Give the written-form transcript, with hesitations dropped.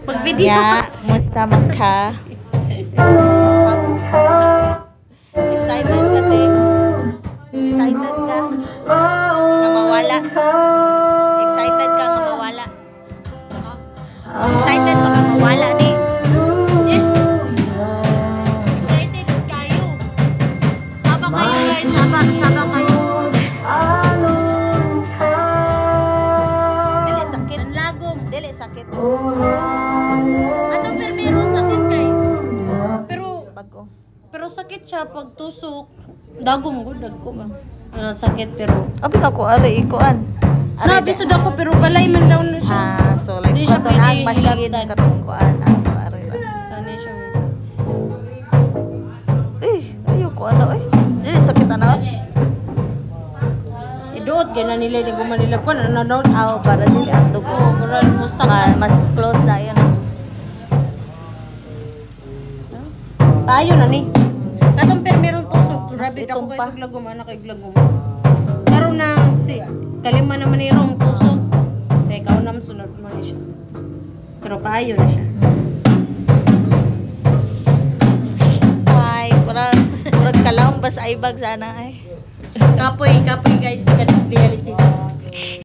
Mag-video. Ya, musta man ka? Excited ka, te? Excited ka? Nga mawala? Excited ka nga mawala? Excited ba ka mawala, ni? Yes. Excited kayo. Saba kayo, guys. Saba kayo. Dili sakit. Ang lagom. Dili sakit. Atong permero sakit kay. Bago. Pero sakit siya pag tusok. Dagom ko, dagom. Sakit pero. Abi ako ari ikuan. Nabisod ako pero balay man daw na siya. So like Hindi siya katon ang pwede machine hilabtan. katong kuan. So ari ra. Ano siya? Ayo ko ano eh. Dili sakit ana. Idoot kaya na nila ni gumanila ko na daw. Aw para dili ang dugo. Para musta ka. Mas close na yun. Tayo na ni. Katong permerong tusok. Mas Grabe itong ako kay pa. paglagom, anak kay glagom. Karon na si kalima naman ni rong tusok. Kay kaunam sunod mo ni siya. Pero paayo na siya. Ay, murag kalawang bas ay bag sana ay. Kapoy guys, taga dialysis.